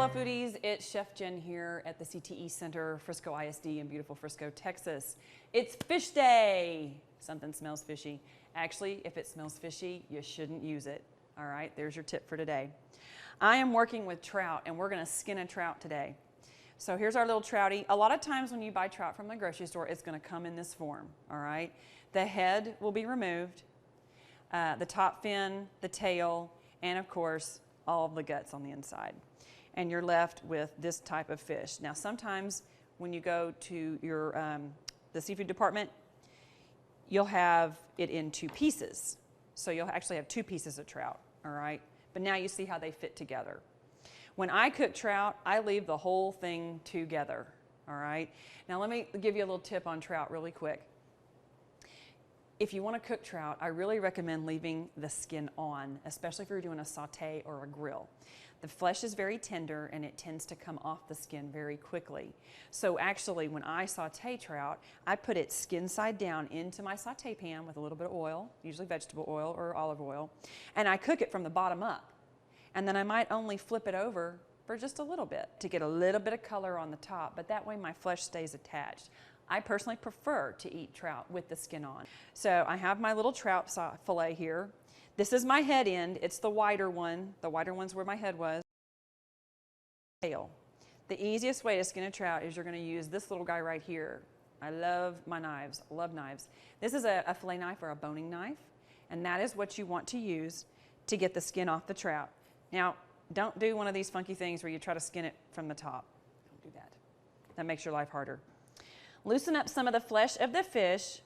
Hello foodies, it's Chef Jen here at the CTE Center, Frisco ISD in beautiful Frisco, Texas. It's fish day. Something smells fishy. Actually, if it smells fishy, you shouldn't use it. All right, there's your tip for today. I am working with trout and we're gonna skin a trout today. So here's our little trouty. A lot of times when you buy trout from the grocery store, it's gonna come in this form, all right? The head will be removed, the top fin, the tail, and of course, all of the guts on the inside. And you're left with this type of fish. Now sometimes when you go to your, the seafood department, you'll have it in two pieces. So you'll actually have two pieces of trout, all right? But now you see how they fit together. When I cook trout, I leave the whole thing together, all right? Now let me give you a little tip on trout really quick. If you want to cook trout, I really recommend leaving the skin on, especially if you're doing a saute or a grill. The flesh is very tender and it tends to come off the skin very quickly. So actually when I saute trout, I put it skin side down into my saute pan with a little bit of oil, usually vegetable oil or olive oil, and I cook it from the bottom up. And then I might only flip it over for just a little bit to get a little bit of color on the top, but that way my flesh stays attached. I personally prefer to eat trout with the skin on. So I have my little trout fillet here. This is my head end. It's the wider one. The wider one's where my head was. Tail. The easiest way to skin a trout is you're going to use this little guy right here. I love my knives. I love knives. This is a fillet knife or a boning knife, and that is what you want to use to get the skin off the trout. Now, don't do one of these funky things where you try to skin it from the top. Don't do that. That makes your life harder. Loosen up some of the flesh of the fish,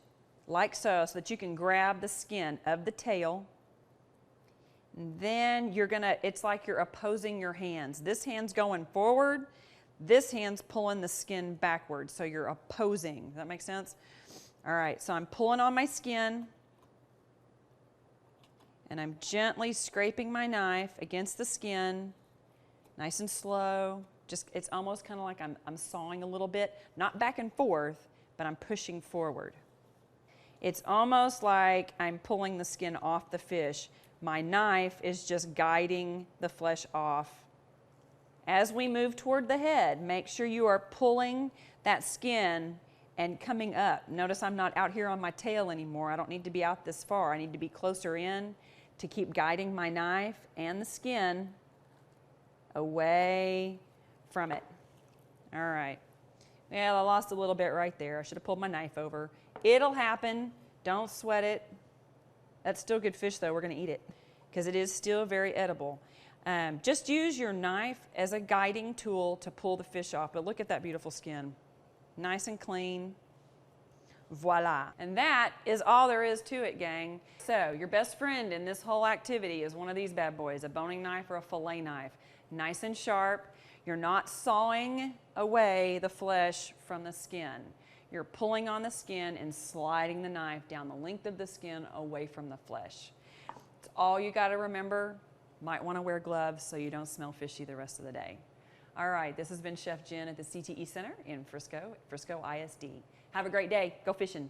like so that you can grab the skin of the tail. And then you're gonna, it's like you're opposing your hands. This hand's going forward, this hand's pulling the skin backwards, so you're opposing. Does that make sense? All right, so I'm pulling on my skin, and I'm gently scraping my knife against the skin, nice and slow. Just, it's almost kind of like I'm sawing a little bit, not back and forth, but I'm pushing forward. It's almost like I'm pulling the skin off the fish. My knife is just guiding the flesh off. As we move toward the head, make sure you are pulling that skin and coming up. Notice I'm not out here on my tail anymore. I don't need to be out this far. I need to be closer in to keep guiding my knife and the skin away from it. All right. Well, I lost a little bit right there. I should have pulled my knife over. It'll happen. Don't sweat it. That's still good fish though. We're going to eat it because it is still very edible. Just use your knife as a guiding tool to pull the fish off. But look at that beautiful skin. Nice and clean. Voila. And that is all there is to it, gang. So your best friend in this whole activity is one of these bad boys, a boning knife or a fillet knife. Nice and sharp. You're not sawing away the flesh from the skin. You're pulling on the skin and sliding the knife down the length of the skin away from the flesh. It's all you got to remember. Might want to wear gloves so you don't smell fishy the rest of the day. All right, this has been Chef Jen at the CTE Center in Frisco ISD. Have a great day. Go fishing.